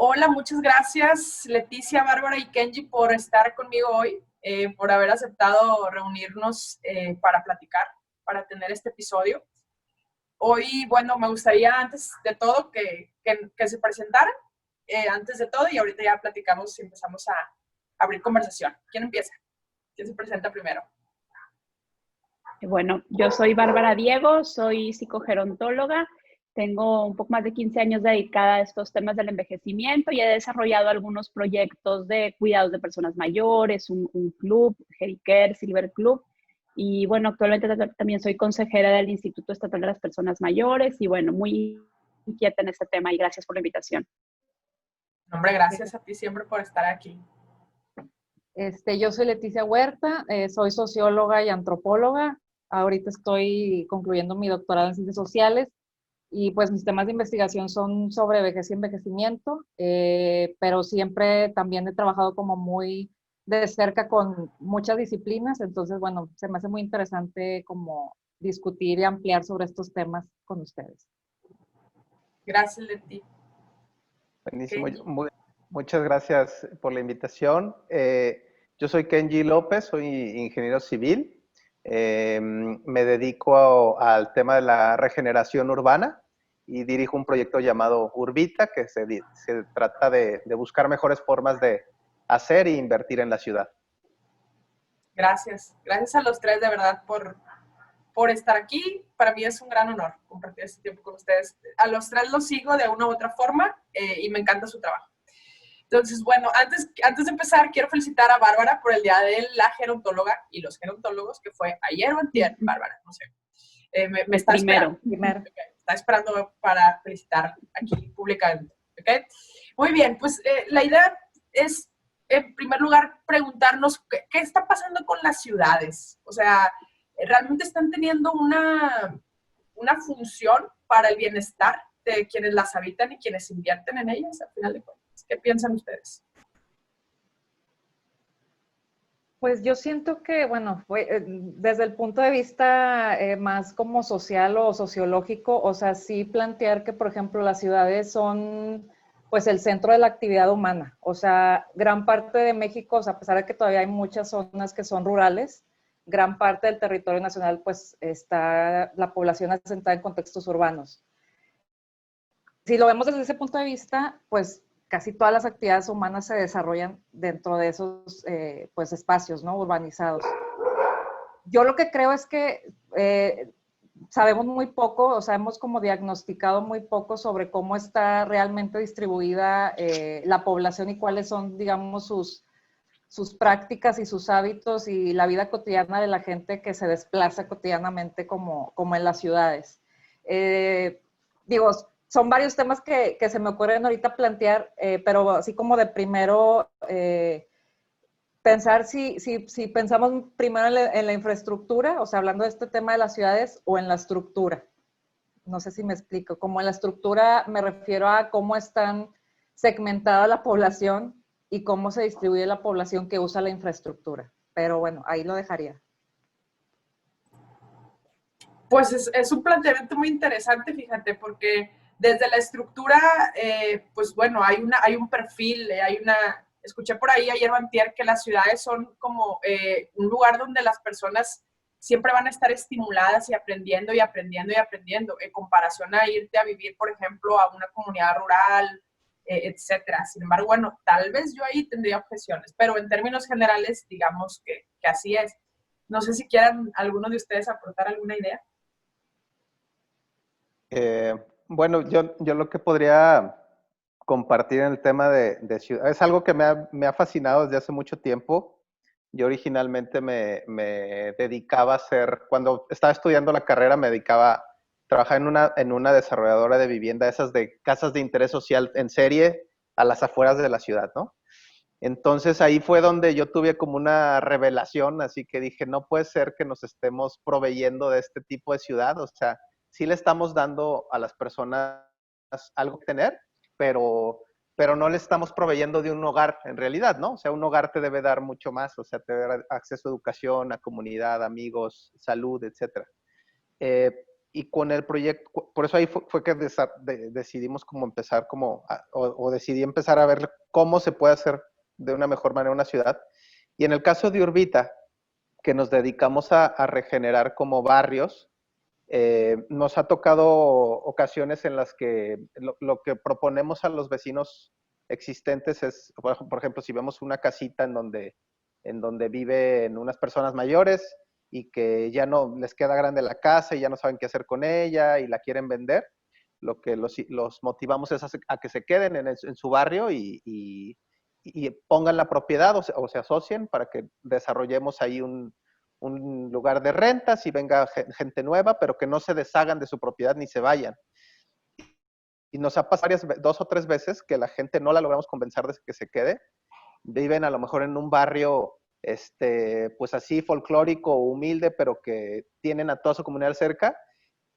Hola, muchas gracias Leticia, Bárbara y Kenji por estar conmigo hoy, por haber aceptado reunirnos para platicar, para tener este episodio. Hoy, bueno, me gustaría antes de todo que se presentaran, antes de todo, y ahorita ya platicamos y empezamos a abrir conversación. ¿Quién empieza? ¿Quién se presenta primero? Bueno, yo soy Bárbara Diego, soy psicogerontóloga, tengo un poco más de 15 años dedicada a estos temas del envejecimiento y he desarrollado algunos proyectos de cuidados de personas mayores, un club, Hericare, Silver Club, y bueno, actualmente también soy consejera del Instituto Estatal de las Personas Mayores y bueno, muy inquieta en este tema y gracias por la invitación. Hombre, gracias a ti siempre por estar aquí. Yo soy Leticia Huerta, soy socióloga y antropóloga. Ahorita estoy concluyendo mi doctorado en ciencias sociales y pues mis temas de investigación son sobre vejez y envejecimiento, pero siempre también he trabajado como muy de cerca con muchas disciplinas, entonces bueno, se me hace muy interesante como discutir y ampliar sobre estos temas con ustedes. Gracias, Leti. Buenísimo. Muchas gracias por la invitación. Yo soy Kenji López, soy ingeniero civil. Me dedico al tema de la regeneración urbana y dirijo un proyecto llamado Urbita, que se trata de buscar mejores formas de hacer e invertir en la ciudad. Gracias. Gracias a los tres de verdad por estar aquí. Para mí es un gran honor compartir este tiempo con ustedes. A los tres los sigo de una u otra forma y me encanta su trabajo. Entonces, bueno, antes de empezar, quiero felicitar a Bárbara por el Día de la Gerontóloga y los gerontólogos, que fue ayer o antier, Bárbara, no sé. Me está esperando. Primero. Está esperando para felicitar aquí públicamente. ¿Okay? Muy bien, pues la idea es, en primer lugar, preguntarnos qué está pasando con las ciudades. O sea, ¿realmente están teniendo una función para el bienestar de quienes las habitan y quienes invierten en ellas, al final de cuentas? ¿Qué piensan ustedes? Pues yo siento que, bueno, desde el punto de vista más como social o sociológico, o sea, sí plantear que, por ejemplo, las ciudades son pues el centro de la actividad humana. O sea, gran parte de México, o sea, a pesar de que todavía hay muchas zonas que son rurales, gran parte del territorio nacional pues está la población asentada en contextos urbanos. Si lo vemos desde ese punto de vista, pues casi todas las actividades humanas se desarrollan dentro de esos pues, espacios, ¿no? Urbanizados. Yo lo que creo es que sabemos muy poco, o sea, hemos como diagnosticado muy poco sobre cómo está realmente distribuida la población y cuáles son, digamos, sus prácticas y sus hábitos y la vida cotidiana de la gente que se desplaza cotidianamente como en las ciudades. Digo, son varios temas que se me ocurren ahorita plantear, pero así como de primero pensar si pensamos primero en la infraestructura, o sea, hablando de este tema de las ciudades, o en la estructura. No sé si me explico. Como en la estructura me refiero a cómo están segmentada la población y cómo se distribuye la población que usa la infraestructura. Pero bueno, ahí lo dejaría. Pues es un planteamiento muy interesante, fíjate, porque desde la estructura, pues bueno, hay un perfil, escuché por ahí ayer o antier que las ciudades son como un lugar donde las personas siempre van a estar estimuladas y aprendiendo y aprendiendo y aprendiendo, en comparación a irte a vivir, por ejemplo, a una comunidad rural, etcétera. Sin embargo, bueno, tal vez yo ahí tendría objeciones, pero en términos generales, digamos que así es. No sé si quieran alguno de ustedes aportar alguna idea. Bueno, yo lo que podría compartir en el tema de ciudad, es algo que me ha fascinado desde hace mucho tiempo. Yo originalmente me dedicaba a hacer, cuando estaba estudiando la carrera, me dedicaba a trabajar en una desarrolladora de vivienda, esas de casas de interés social en serie a las afueras de la ciudad, ¿no? Entonces ahí fue donde yo tuve como una revelación, así que dije, no puede ser que nos estemos proveyendo de este tipo de ciudad, o sea, sí le estamos dando a las personas algo que tener, pero no le estamos proveyendo de un hogar en realidad, ¿no? O sea, un hogar te debe dar mucho más, o sea, te debe dar acceso a educación, a comunidad, amigos, salud, etcétera. y con el proyecto, por eso ahí fue que decidimos como empezar o decidí empezar a ver cómo se puede hacer de una mejor manera una ciudad. Y en el caso de Urbita, que nos dedicamos a regenerar como barrios, nos ha tocado ocasiones en las que lo que proponemos a los vecinos existentes es, por ejemplo, si vemos una casita en donde viven unas personas mayores y que ya no les queda grande la casa y ya no saben qué hacer con ella y la quieren vender, lo que los motivamos es a que se queden en su barrio y pongan la propiedad o se asocien para que desarrollemos ahí un lugar de rentas y venga gente nueva, pero que no se deshagan de su propiedad ni se vayan. Y nos ha pasado 2 o 3 veces que la gente no la logramos convencer de que se quede. Viven a lo mejor en un barrio, pues así folclórico o humilde, pero que tienen a toda su comunidad cerca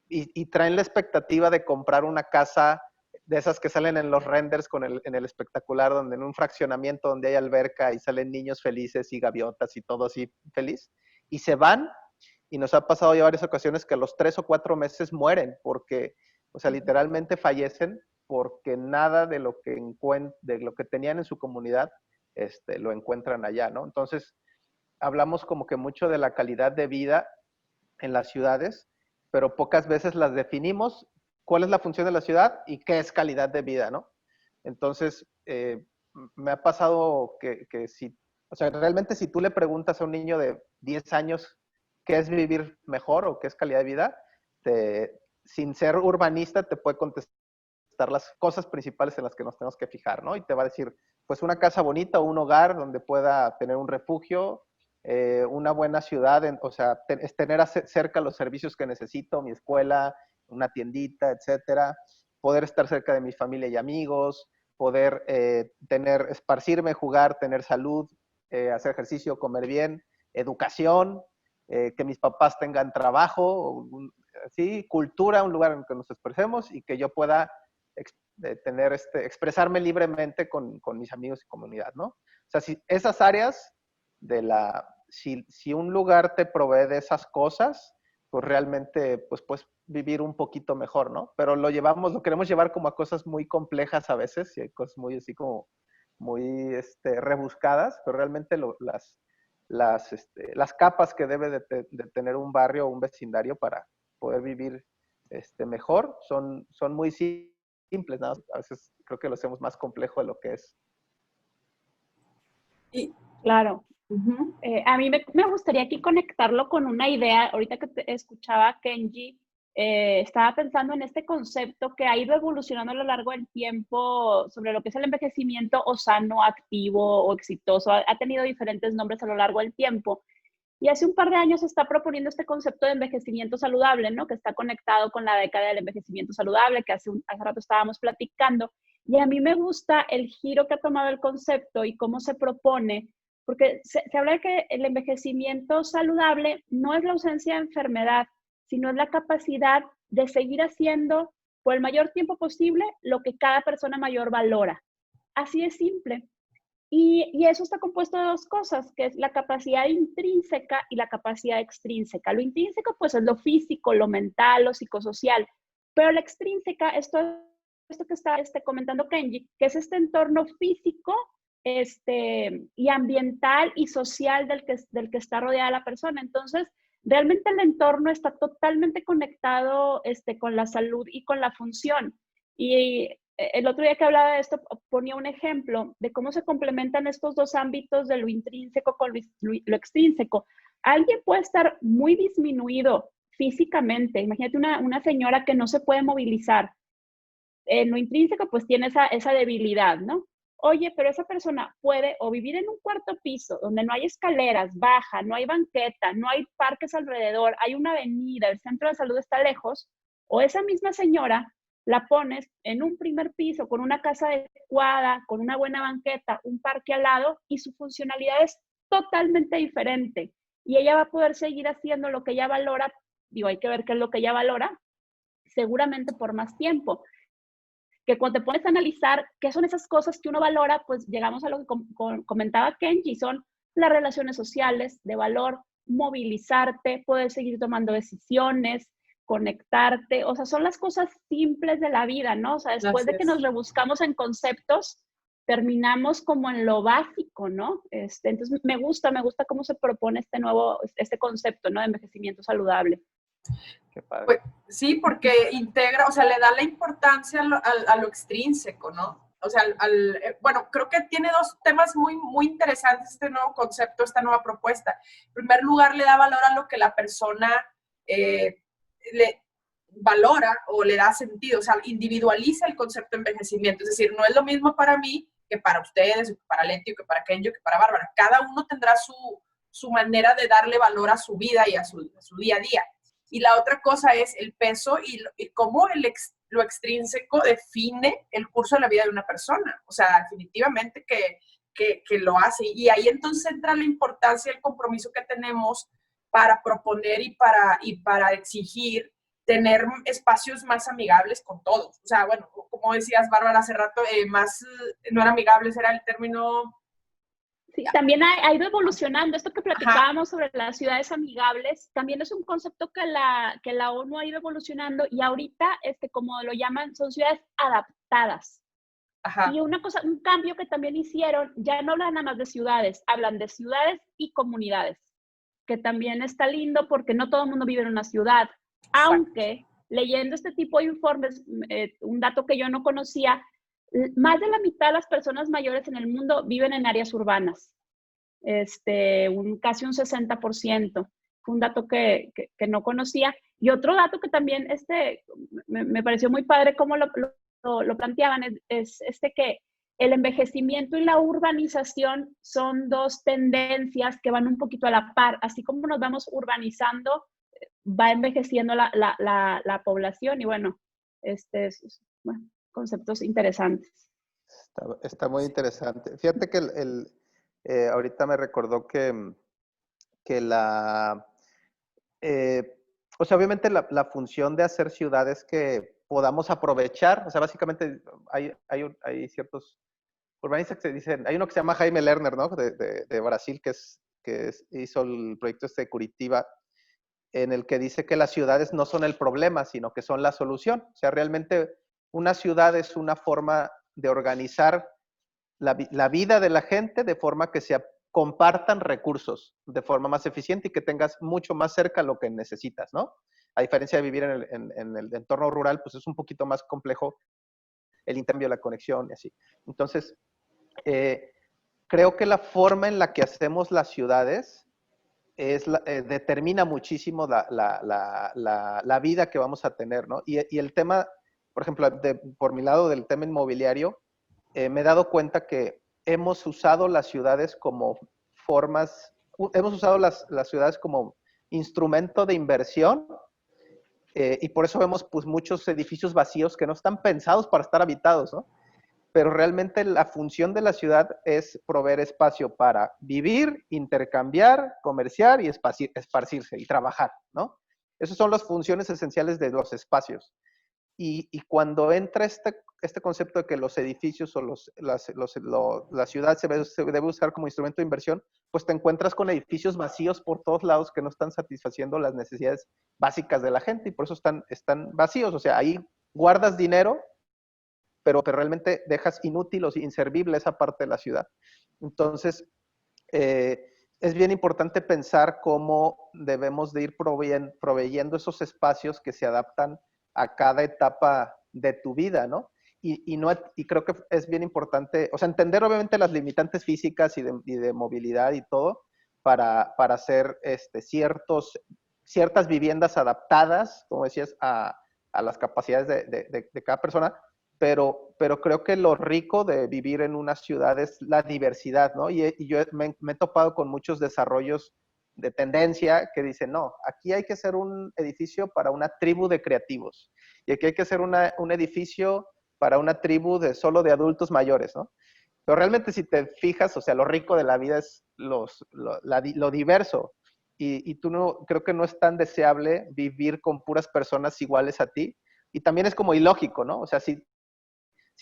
y traen la expectativa de comprar una casa de esas que salen en los renders en el espectacular, donde en un fraccionamiento donde hay alberca y salen niños felices y gaviotas y todo así feliz, y se van, y nos ha pasado ya varias ocasiones que a los 3 o 4 meses mueren, porque, o sea, literalmente fallecen porque nada de lo que tenían en su comunidad, lo encuentran allá, ¿no? Entonces, hablamos como que mucho de la calidad de vida en las ciudades, pero pocas veces las definimos, cuál es la función de la ciudad y qué es calidad de vida, ¿no? Entonces, me ha pasado que si, o sea, realmente si tú le preguntas a un niño de 10 años qué es vivir mejor o qué es calidad de vida, sin ser urbanista te puede contestar las cosas principales en las que nos tenemos que fijar, ¿no? Y te va a decir, pues una casa bonita o un hogar donde pueda tener un refugio, una buena ciudad, o sea, es tener cerca los servicios que necesito, mi escuela, una tiendita, etcétera, poder estar cerca de mi familia y amigos, poder esparcirme, jugar, tener salud, hacer ejercicio, comer bien, educación, que mis papás tengan trabajo, ¿sí? Cultura, un lugar en el que nos expresemos y que yo pueda expresarme libremente con mis amigos y comunidad, ¿no? O sea, si esas áreas si un lugar te provee de esas cosas, pues realmente pues puedes vivir un poquito mejor, ¿no? Pero lo queremos llevar como a cosas muy complejas a veces, y hay cosas muy así como muy rebuscadas, pero realmente las capas que debe de tener un barrio o un vecindario para poder vivir mejor son muy simples, ¿no? A veces creo que lo hacemos más complejo de lo que es. Claro. A mí me gustaría aquí conectarlo con una idea. Ahorita que te escuchaba Kenji, estaba pensando en este concepto que ha ido evolucionando a lo largo del tiempo sobre lo que es el envejecimiento o sano, activo o exitoso. Ha tenido diferentes nombres a lo largo del tiempo. Y hace un par de años se está proponiendo este concepto de envejecimiento saludable, ¿no? Que está conectado con la década del envejecimiento saludable, que hace rato estábamos platicando. Y a mí me gusta el giro que ha tomado el concepto y cómo se propone, porque se habla de que el envejecimiento saludable no es la ausencia de enfermedad, sino es la capacidad de seguir haciendo por el mayor tiempo posible lo que cada persona mayor valora. Así es simple. Y eso está compuesto de 2 cosas, que es la capacidad intrínseca y la capacidad extrínseca. Lo intrínseco, pues, es lo físico, lo mental, lo psicosocial, pero la extrínseca es todo esto que está comentando Kenji, que es este entorno físico y ambiental y social del que está rodeada la persona. Entonces, realmente el entorno está totalmente conectado con la salud y con la función. Y el otro día que hablaba de esto, ponía un ejemplo de cómo se complementan estos 2 ámbitos de lo intrínseco con lo extrínseco. Alguien puede estar muy disminuido físicamente. Imagínate una señora que no se puede movilizar. En lo intrínseco, pues tiene esa debilidad, ¿no? Oye, pero esa persona puede o vivir en un cuarto piso donde no hay escaleras, baja, no hay banqueta, no hay parques alrededor, hay una avenida, el centro de salud está lejos, o esa misma señora la pones en un primer piso con una casa adecuada, con una buena banqueta, un parque al lado y su funcionalidad es totalmente diferente. Y ella va a poder seguir haciendo lo que ella valora, digo, hay que ver qué es lo que ella valora, seguramente por más tiempo. Que cuando te pones a analizar qué son esas cosas que uno valora, pues llegamos a lo que comentaba Kenji, son las relaciones sociales de valor, movilizarte, poder seguir tomando decisiones, conectarte, o sea, son las cosas simples de la vida, ¿no? O sea, después de que nos rebuscamos en conceptos, terminamos como en lo básico, ¿no? Entonces me gusta cómo se propone este concepto, ¿no? De envejecimiento saludable. Qué padre. Pues, sí, porque integra, o sea, le da la importancia a lo extrínseco, ¿no? O sea, bueno, creo que tiene dos temas muy, muy interesantes este nuevo concepto, esta nueva propuesta. En primer lugar, le da valor a lo que la persona le valora o le da sentido, o sea, individualiza el concepto de envejecimiento. Es decir, no es lo mismo para mí que para ustedes, que para Leti, que para Kenyo, que para Bárbara. Cada uno tendrá su manera de darle valor a su vida y a su día a día. Y la otra cosa es el peso y cómo lo extrínseco define el curso de la vida de una persona. O sea, definitivamente que lo hace. Y ahí entonces entra la importancia y el compromiso que tenemos para proponer y para exigir tener espacios más amigables con todos. O sea, bueno, como decías, Bárbara, hace rato, no era amigables, era el término... Sí, también ha ido evolucionando. Esto que platicábamos sobre las ciudades amigables, también es un concepto que la ONU ha ido evolucionando y ahorita, como lo llaman, son ciudades adaptadas. Ajá. Y un cambio que también hicieron, ya no hablan nada más de ciudades, hablan de ciudades y comunidades, que también está lindo porque no todo el mundo vive en una ciudad. Aunque leyendo este tipo de informes, un dato que yo no conocía, más de la mitad de las personas mayores en el mundo viven en áreas urbanas, casi un 60%. Fue un dato que no conocía. Y otro dato que también me pareció muy padre cómo lo planteaban, es que el envejecimiento y la urbanización son dos tendencias que van un poquito a la par. Así como nos vamos urbanizando, va envejeciendo la población y bueno, bueno, conceptos interesantes. Está muy interesante. Fíjate que ahorita me recordó que o sea, obviamente la función de hacer ciudades que podamos aprovechar, o sea, básicamente hay ciertos urbanistas que dicen, hay uno que se llama Jaime Lerner, ¿no? De Brasil, que hizo el proyecto de Curitiba, en el que dice que las ciudades no son el problema, sino que son la solución. O sea, realmente una ciudad es una forma de organizar la vida de la gente de forma que se compartan recursos de forma más eficiente y que tengas mucho más cerca lo que necesitas, ¿no? A diferencia de vivir en el entorno rural, pues es un poquito más complejo el intercambio, la conexión y así. Entonces, creo que la forma en la que hacemos las ciudades determina muchísimo la vida que vamos a tener, ¿no? Y el tema, por ejemplo, por mi lado del tema inmobiliario, me he dado cuenta que hemos usado las ciudades como hemos usado las ciudades como instrumento de inversión, y por eso vemos pues muchos edificios vacíos que no están pensados para estar habitados, ¿no? Pero realmente la función de la ciudad es proveer espacio para vivir, intercambiar, comerciar y esparcirse y trabajar, ¿no? Esas son las funciones esenciales de los espacios. Y cuando entra este concepto de que los edificios o la ciudad se debe usar como instrumento de inversión, pues te encuentras con edificios vacíos por todos lados que no están satisfaciendo las necesidades básicas de la gente y por eso están vacíos. O sea, ahí guardas dinero, pero realmente dejas inútil o inservible esa parte de la ciudad. Entonces, es bien importante pensar cómo debemos de ir proveyendo esos espacios que se adaptan a cada etapa de tu vida, ¿no? Y creo que es bien importante, o sea, entender obviamente las limitantes físicas y de movilidad y todo, para hacer ciertas viviendas adaptadas, como decías, a las capacidades de cada persona, pero creo que lo rico de vivir en una ciudad es la diversidad, ¿no? Y yo me he topado con muchos desarrollos de tendencia que dicen, no, aquí hay que hacer un edificio para una tribu de creativos y aquí hay que hacer un edificio para una tribu solo de adultos mayores, ¿no? Pero realmente si te fijas, o sea, lo rico de la vida es lo diverso y creo que no es tan deseable vivir con puras personas iguales a ti y también es como ilógico, ¿no? O sea, si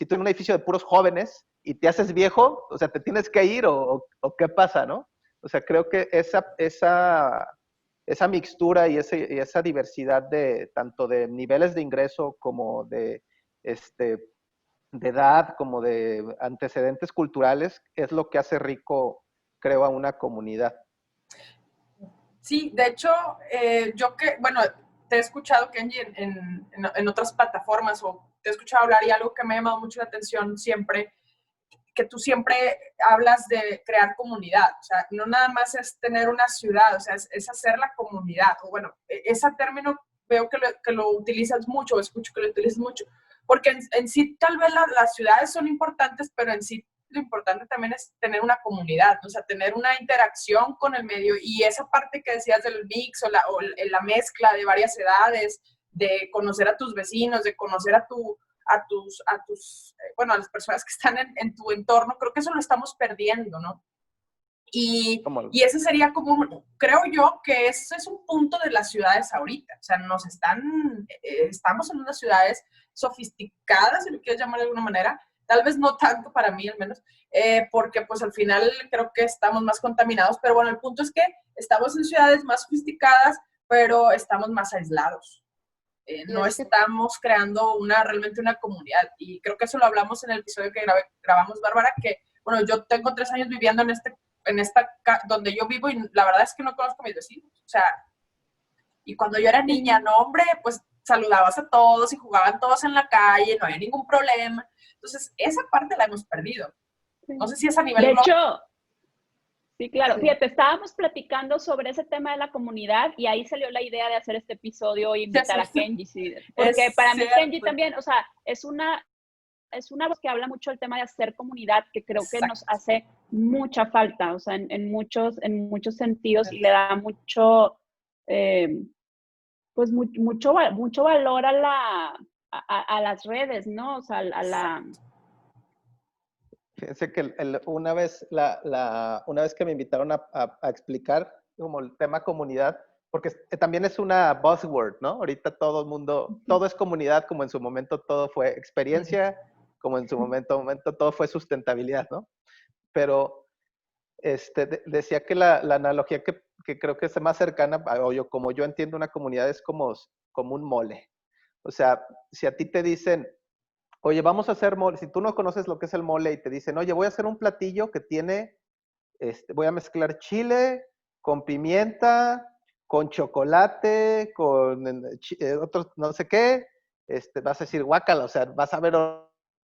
tú en un edificio de puros jóvenes y te haces viejo, o sea, te tienes que ir o qué pasa, ¿no? O sea, creo que esa esa mixtura y esa diversidad de tanto de niveles de ingreso como de edad, como de antecedentes culturales, es lo que hace rico, creo, a una comunidad. Sí, de hecho, bueno, te he escuchado, Kenji, en otras plataformas o te he escuchado hablar y algo que me ha llamado mucho la atención siempre, que tú siempre hablas de crear comunidad, o sea, no nada más es tener una ciudad, o sea, es hacer la comunidad, o bueno, ese término veo que lo utilizas mucho, o escucho que lo utilizas mucho, porque en sí tal vez las ciudades son importantes, pero en sí lo importante también es tener una comunidad, o sea, tener una interacción con el medio y esa parte que decías del mix o la mezcla de varias edades, de conocer a tus vecinos, de conocer bueno, a las personas que están en tu entorno, creo que eso lo estamos perdiendo, ¿no? Y ese sería como, creo yo que ese es un punto de las ciudades ahorita, o sea, estamos en unas ciudades sofisticadas, si lo quieres llamar de alguna manera, tal vez no tanto para mí al menos, porque pues al final creo que estamos más contaminados, pero bueno, el punto es que estamos en ciudades más sofisticadas, pero estamos más aislados. No estamos creando realmente una comunidad. Y creo que eso lo hablamos en el episodio que grabamos, Bárbara, que, bueno, yo tengo 3 años viviendo donde yo vivo y la verdad es que no conozco a mis vecinos. O sea, y cuando yo era niña, no, hombre, pues saludabas a todos y jugaban todos en la calle, no había ningún problema. Entonces, esa parte la hemos perdido. No sé si es a nivel global. De hecho, sí, claro. Fíjate, estábamos platicando sobre ese tema de la comunidad y ahí salió la idea de hacer este episodio y invitar a Kenji. Sí, porque para mí Kenji también, o sea, es una voz que habla mucho del tema de hacer comunidad, que creo que nos hace mucha falta, o sea, en muchos sentidos y le da mucho, pues mucho valor a las redes, ¿no? O sea, a la... Fíjense que una vez que me invitaron a explicar como el tema comunidad, porque también es una buzzword, ¿no? Ahorita todo el mundo, todo es comunidad, como en su momento todo fue experiencia, como en su momento todo fue sustentabilidad, ¿no? Pero decía que la analogía que creo que es más cercana, o como yo entiendo una comunidad, es como un mole. O sea, si a ti te dicen, oye, vamos a hacer mole, si tú no conoces lo que es el mole y te dicen, oye, voy a hacer un platillo que tiene, voy a mezclar chile con pimienta, con chocolate, con otros no sé qué, vas a decir, guácala, o sea, vas a ver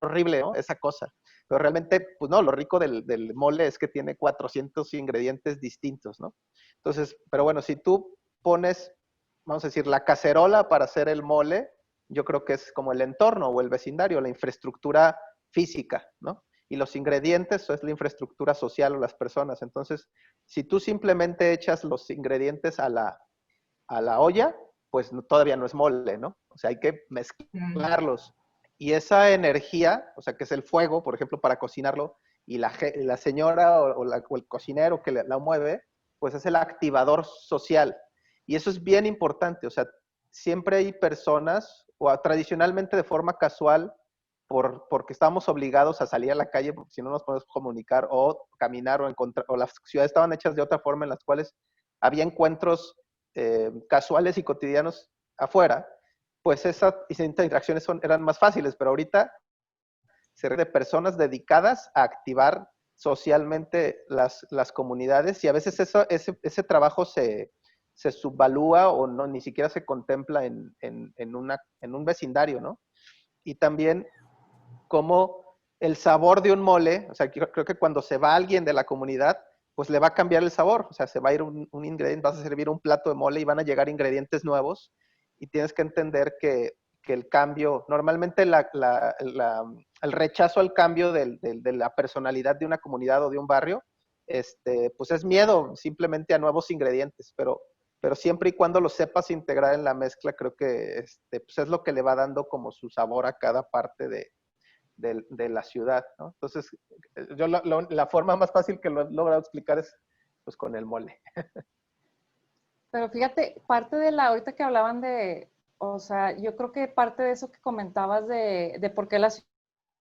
horrible, ¿no? Esa cosa. Pero realmente, pues no, lo rico del mole es que tiene 400 ingredientes distintos, ¿no? Entonces, pero bueno, si tú pones, vamos a decir, la cacerola para hacer el mole, yo creo que es como el entorno o el vecindario, la infraestructura física, ¿no? Y los ingredientes, eso es la infraestructura social o las personas. Entonces, si tú simplemente echas los ingredientes a la olla, pues todavía no es mole, ¿no? O sea, hay que mezclarlos. Y esa energía, o sea, que es el fuego, por ejemplo, para cocinarlo, y la señora o el cocinero que la mueve, pues es el activador social. Y eso es bien importante, o sea, siempre hay personas, o tradicionalmente de forma casual, porque estamos obligados a salir a la calle, porque si no nos podemos comunicar o caminar o encontrar, o las ciudades estaban hechas de otra forma en las cuales había encuentros casuales y cotidianos afuera, pues esas interacciones eran más fáciles, pero ahorita se requiere de personas dedicadas a activar socialmente las comunidades y a veces ese trabajo se subvalúa o no, ni siquiera se contempla en un vecindario, ¿no? Y también como el sabor de un mole, o sea, creo que cuando se va alguien de la comunidad, pues le va a cambiar el sabor, o sea, se va a ir un ingrediente, vas a servir un plato de mole y van a llegar ingredientes nuevos y tienes que entender que el cambio, normalmente el rechazo al cambio de la personalidad de una comunidad o de un barrio, pues es miedo simplemente a nuevos ingredientes, pero siempre y cuando lo sepas integrar en la mezcla, creo que pues es lo que le va dando como su sabor a cada parte de la ciudad, ¿no? Entonces, yo la forma más fácil que lo he logrado explicar es pues con el mole. Pero fíjate, ahorita que hablaban o sea, yo creo que parte de eso que comentabas de por qué las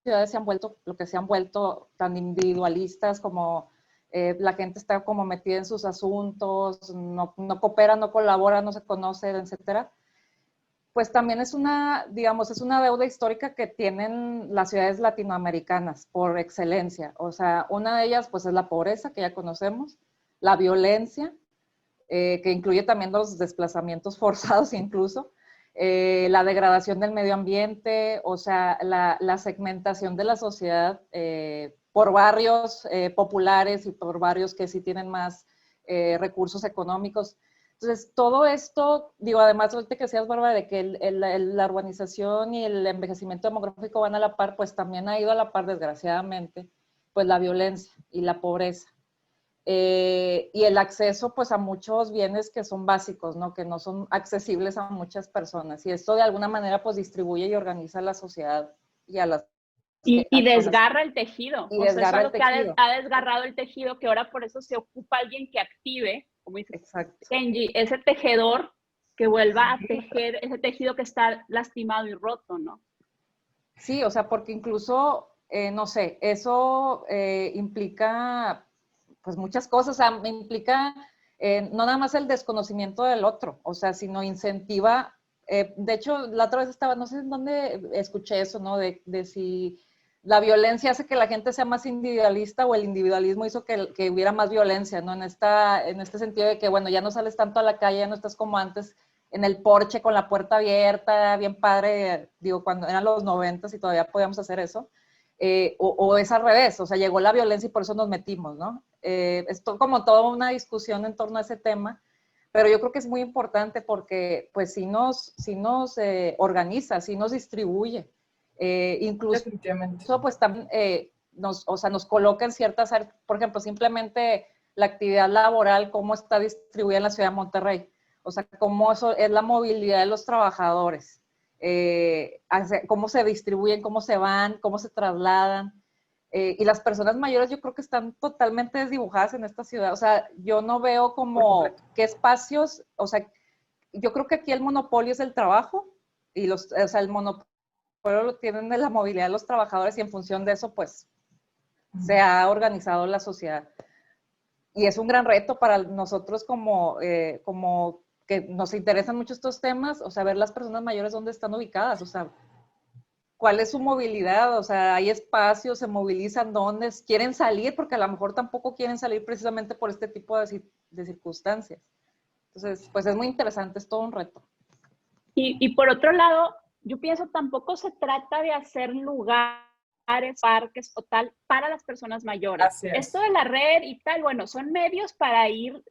ciudades se han vuelto lo que se han vuelto tan individualistas como la gente está como metida en sus asuntos, no coopera, no colabora, no se conoce, etcétera. Pues también es una, digamos, es una deuda histórica que tienen las ciudades latinoamericanas por excelencia. O sea, una de ellas pues es la pobreza, que ya conocemos, la violencia, que incluye también los desplazamientos forzados incluso, la degradación del medio ambiente, o sea, la segmentación de la sociedad por barrios populares y por barrios que sí tienen más recursos económicos. Entonces, todo esto, digo, además, ahorita que decías, Bárbara, de que la urbanización y el envejecimiento demográfico van a la par, pues también ha ido a la par, desgraciadamente, pues la violencia y la pobreza. Y el acceso, pues, a muchos bienes que son básicos, ¿no? Que no son accesibles a muchas personas. Y esto, de alguna manera, pues, distribuye y organiza la sociedad y a las y desgarra el tejido. Y o sea, desgarra eso es lo el tejido. que ha desgarrado el tejido, que ahora por eso se ocupa alguien que active, como dice Kenji, ese tejedor que vuelva a tejer ese tejido que está lastimado y roto, ¿no? Sí, o sea, porque incluso, no sé, eso implica, pues muchas cosas, o sea, implica no nada más el desconocimiento del otro, o sea, sino incentiva, de hecho, la otra vez estaba, no sé en dónde escuché eso, ¿no? De si la violencia hace que la gente sea más individualista o el individualismo hizo que hubiera más violencia, ¿no? En este sentido de que, bueno, ya no sales tanto a la calle, ya no estás como antes en el porche con la puerta abierta, bien padre, digo, cuando eran los 90s y todavía podíamos hacer eso, o es al revés, o sea, llegó la violencia y por eso nos metimos, ¿no? Es como toda una discusión en torno a ese tema, pero yo creo que es muy importante porque, pues, si nos organiza, si nos distribuye, incluso, pues, también nos coloca en ciertas áreas, por ejemplo, simplemente la actividad laboral, cómo está distribuida en la ciudad de Monterrey. O sea, cómo eso es la movilidad de los trabajadores, cómo se distribuyen, cómo se van, cómo se trasladan. Y las personas mayores yo creo que están totalmente desdibujadas en esta ciudad. O sea, yo no veo como qué espacios, o sea, yo creo que aquí el monopolio es el trabajo y o sea, el monopolio lo tienen de la movilidad de los trabajadores y en función de eso, pues, se ha organizado la sociedad. Y es un gran reto para nosotros como que nos interesan mucho estos temas, o sea, ver las personas mayores dónde están ubicadas, o sea, cuál es su movilidad, o sea, hay espacios, se movilizan, dónde quieren salir, porque a lo mejor tampoco quieren salir precisamente por este tipo de circunstancias. Entonces, pues es muy interesante, es todo un reto. Y por otro lado, yo pienso tampoco se trata de hacer lugares, parques o tal para las personas mayores. Esto de la red y tal, bueno, son medios para ir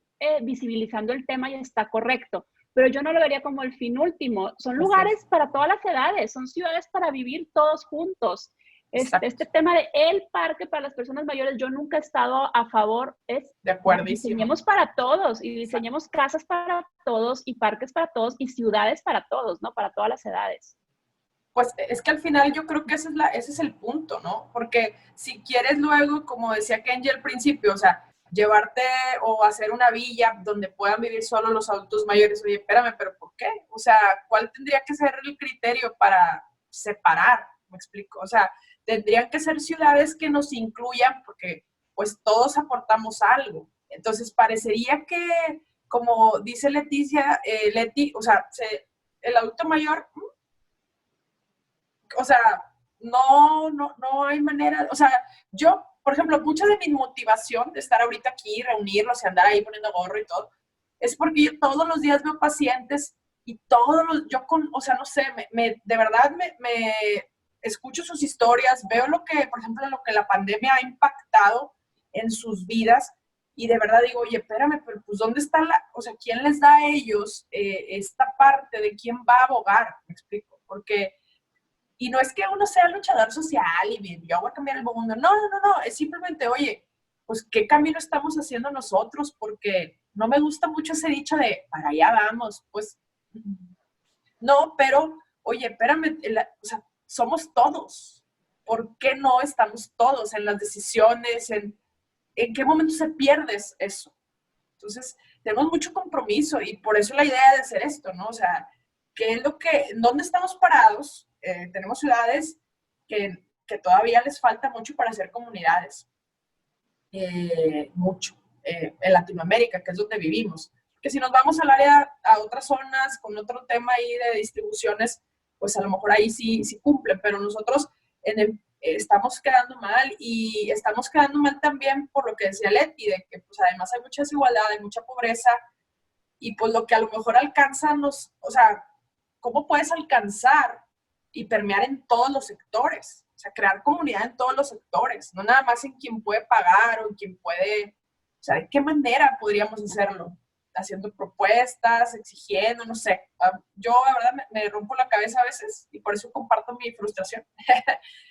visibilizando el tema y está correcto, pero yo no lo vería como el fin último. Son lugares para todas las edades, son ciudades para vivir todos juntos. Este tema de el parque para las personas mayores, yo nunca he estado a favor, de acuerdo. Diseñemos para todos y diseñemos casas para todos y parques para todos y ciudades para todos, ¿no? Para todas las edades. Pues es que al final yo creo que ese es el punto, ¿no? Porque si quieres luego, como decía Kenji al principio, o sea, llevarte o hacer una villa donde puedan vivir solo los adultos mayores, oye, espérame, ¿pero por qué? O sea, ¿cuál tendría que ser el criterio para separar? ¿Me explico? O sea, tendrían que ser ciudades que nos incluyan porque pues todos aportamos algo. Entonces parecería que, como dice Leticia, Leti, o sea, el adulto mayor, o sea, no hay manera, o sea, yo, por ejemplo, mucha de mi motivación de estar ahorita aquí, reunirlos y andar ahí poniendo gorro y todo, es porque yo todos los días veo pacientes y o sea, no sé, de verdad me escucho sus historias, veo por ejemplo, lo que la pandemia ha impactado en sus vidas y de verdad digo, oye, espérame, pero pues ¿dónde está o sea, quién les da a ellos esta parte de quién va a abogar? Me explico, porque y no es que uno sea luchador social y yo voy a cambiar el mundo. No. Es simplemente, oye, pues qué camino estamos haciendo nosotros, porque no me gusta mucho ese dicho de para allá vamos. Pues no, pero, oye, espérame, o sea, somos todos. ¿Por qué no estamos todos en las decisiones? ¿En qué momento se pierde eso? Entonces, tenemos mucho compromiso y por eso la idea de hacer esto, ¿no? O sea, ¿qué es dónde estamos parados? Tenemos ciudades que todavía les falta mucho para ser comunidades. mucho en Latinoamérica, que es donde vivimos. Que si nos vamos al área, a otras zonas, con otro tema ahí de distribuciones, pues a lo mejor ahí sí cumplen, pero nosotros estamos quedando mal, y estamos quedando mal también por lo que decía Leti, de que pues además hay mucha desigualdad, hay mucha pobreza, y pues lo que a lo mejor alcanza o sea, ¿cómo puedes alcanzar y permear en todos los sectores? O sea, crear comunidad en todos los sectores, no nada más en quien puede pagar o en quien puede, o sea, ¿de qué manera podríamos hacerlo? Haciendo propuestas, exigiendo, no sé. Yo, la verdad, me rompo la cabeza a veces y por eso comparto mi frustración.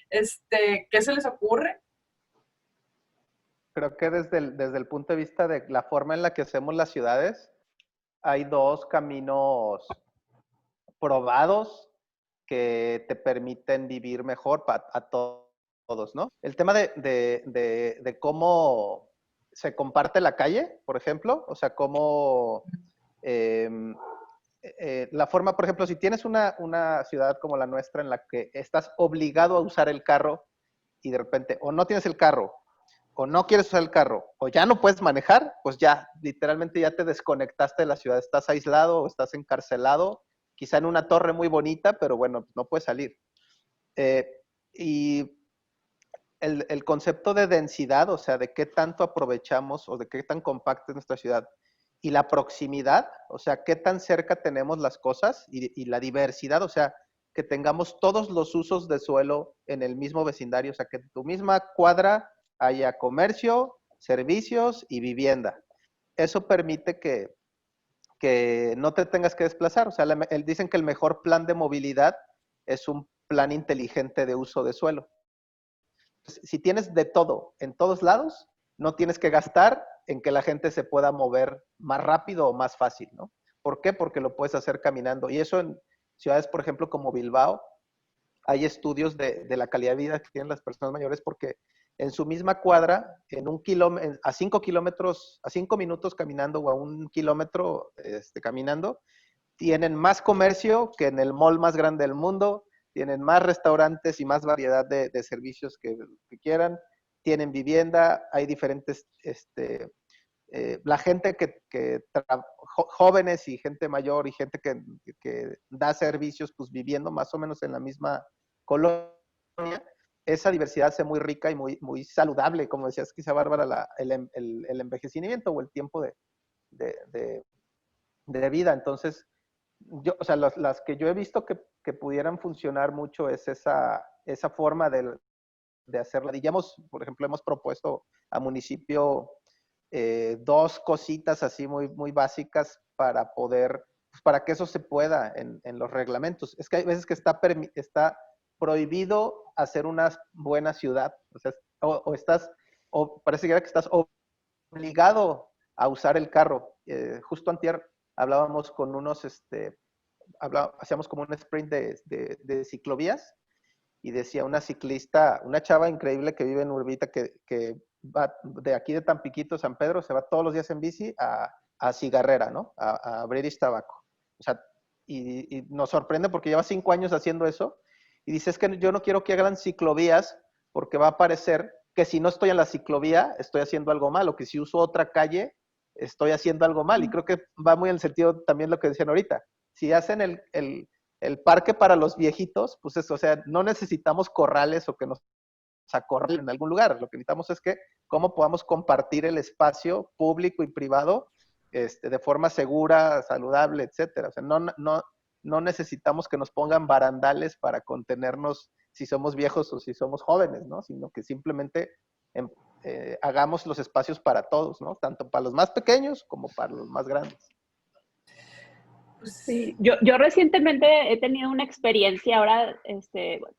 ¿Qué se les ocurre? Creo que desde el punto de vista de la forma en la que hacemos las ciudades, hay dos caminos probados que te permiten vivir mejor a todos, ¿no? El tema de cómo se comparte la calle, por ejemplo, o sea, cómo la forma, por ejemplo, si tienes una ciudad como la nuestra en la que estás obligado a usar el carro y de repente o no tienes el carro, o no quieres usar el carro, o ya no puedes manejar, pues ya, literalmente ya te desconectaste de la ciudad, estás aislado o estás encarcelado, quizá en una torre muy bonita, pero bueno, no puedes salir. Y el concepto de densidad, o sea, de qué tanto aprovechamos o de qué tan compacta es nuestra ciudad, y la proximidad, o sea, qué tan cerca tenemos las cosas, y la diversidad, o sea, que tengamos todos los usos de suelo en el mismo vecindario, o sea, que en tu misma cuadra haya comercio, servicios y vivienda. Eso permite que no te tengas que desplazar. O sea, dicen que el mejor plan de movilidad es un plan inteligente de uso de suelo. Si tienes de todo en todos lados, no tienes que gastar en que la gente se pueda mover más rápido o más fácil, ¿no? ¿Por qué? Porque lo puedes hacer caminando. Y eso en ciudades, por ejemplo, como Bilbao, hay estudios de la calidad de vida que tienen las personas mayores, porque en su misma cuadra, a 5 kilómetros, a 5 minutos caminando o a 1 kilómetro caminando, tienen más comercio que en el mall más grande del mundo, tienen más restaurantes y más variedad de servicios que quieran, tienen vivienda, hay diferentes, la gente jóvenes y gente mayor y gente que da servicios, pues viviendo más o menos en la misma colonia, esa diversidad hace muy rica y muy saludable, como decías quizá Bárbara, el envejecimiento o el tiempo de vida. Entonces, o sea, las que yo he visto que pudieran funcionar mucho es esa forma de hacerla. Digamos, por ejemplo, hemos propuesto a municipio dos cositas así muy básicas para poder, pues para que eso se pueda en los reglamentos. Es que hay veces que está prohibido hacer una buena ciudad, o sea, o parece que estás obligado a usar el carro. Justo antier hablábamos con hacíamos como un sprint de ciclovías, y decía una ciclista, una chava increíble que vive en Urbita, que va de aquí de Tampiquito, San Pedro, se va todos los días en bici a Cigarrera, ¿no? A British Tobacco. O sea, y nos sorprende porque lleva 5 años haciendo eso, y dice, es que yo no quiero que hagan ciclovías porque va a parecer que si no estoy en la ciclovía, estoy haciendo algo mal, o que si uso otra calle, estoy haciendo algo mal. Y creo que va muy en el sentido también lo que decían ahorita. Si hacen el parque para los viejitos, pues eso, o sea, no necesitamos corrales o que nos acorralen en algún lugar. Lo que necesitamos es que cómo podamos compartir el espacio público y privado de forma segura, saludable, etcétera. O sea, no necesitamos que nos pongan barandales para contenernos si somos viejos o si somos jóvenes, ¿no? Sino que simplemente hagamos los espacios para todos, ¿no? Tanto para los más pequeños como para los más grandes. Sí, yo recientemente he tenido una experiencia, ahora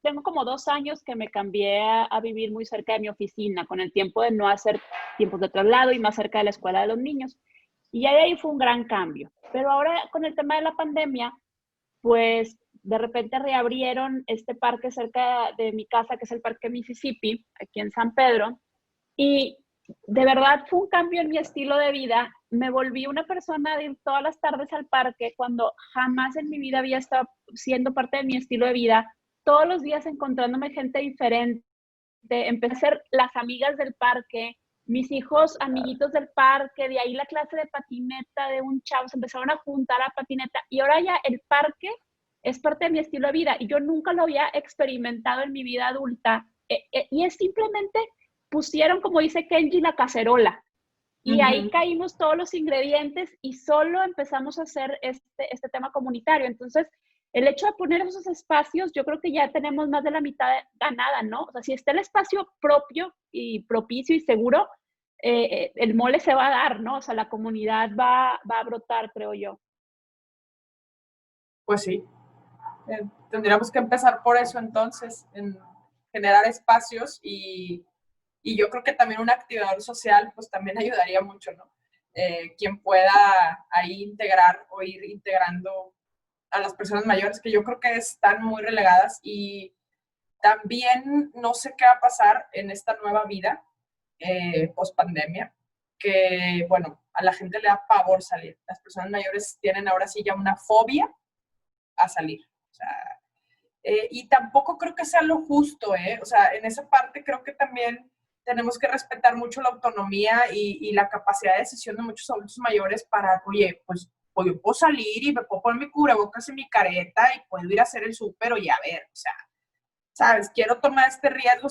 tengo como 2 años que me cambié a vivir muy cerca de mi oficina, con el tiempo de no hacer tiempos de traslado y más cerca de la escuela de los niños. Y ahí fue un gran cambio. Pero ahora con el tema de la pandemia, pues de repente reabrieron este parque cerca de mi casa, que es el Parque Mississippi, aquí en San Pedro, y de verdad fue un cambio en mi estilo de vida. Me volví una persona de ir todas las tardes al parque cuando jamás en mi vida había estado siendo parte de mi estilo de vida. Todos los días encontrándome gente diferente. Empecé a ser las amigas del parque. mis hijos, amiguitos del parque, de ahí la clase de patineta de un chavo, se empezaron a juntar a patineta y ahora ya el parque es parte de mi estilo de vida y yo nunca lo había experimentado en mi vida adulta. Y es simplemente, pusieron, como dice Kenji, la cacerola. Y ahí caímos todos los ingredientes y solo empezamos a hacer este tema comunitario. Entonces, el hecho de poner esos espacios, yo creo que ya tenemos más de la mitad ganada, ¿no? O sea, si está el espacio propio y propicio y seguro, el mole se va a dar, ¿no? O sea, la comunidad va a brotar, creo yo. Pues sí, tendríamos que empezar por eso entonces, en generar espacios y yo creo que también un activador social pues también ayudaría mucho, ¿no? Quien pueda ahí integrar o ir integrando a las personas mayores, que yo creo que están muy relegadas y también no sé qué va a pasar en esta nueva vida post pandemia, que bueno, a la gente le da pavor salir. Las personas mayores tienen ahora sí ya una fobia a salir. O sea, y tampoco creo que sea lo justo, ¿eh? O sea, en esa parte creo que también tenemos que respetar mucho la autonomía y la capacidad de decisión de muchos adultos mayores para, oye, pues yo puedo salir y me puedo poner mi cubrebocas y mi careta y puedo ir a hacer el súper o ya ver, o sea, ¿sabes? Quiero tomar este riesgo.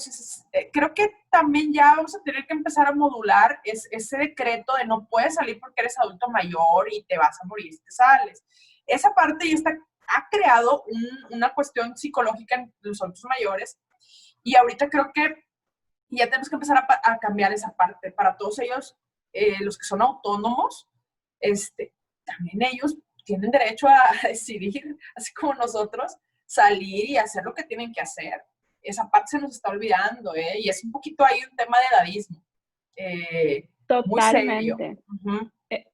Creo que también ya vamos a tener que empezar a modular ese decreto de no puedes salir porque eres adulto mayor y te vas a morir si te sales. Esa parte ya está, ha creado una cuestión psicológica en los adultos mayores y ahorita creo que ya tenemos que empezar a cambiar esa parte. Para todos ellos, los que son autónomos, también ellos tienen derecho a decidir, así como nosotros, salir y hacer lo que tienen que hacer. Esa parte se nos está olvidando, ¿eh? Y es un poquito ahí un tema de edadismo. Muy serio. Totalmente.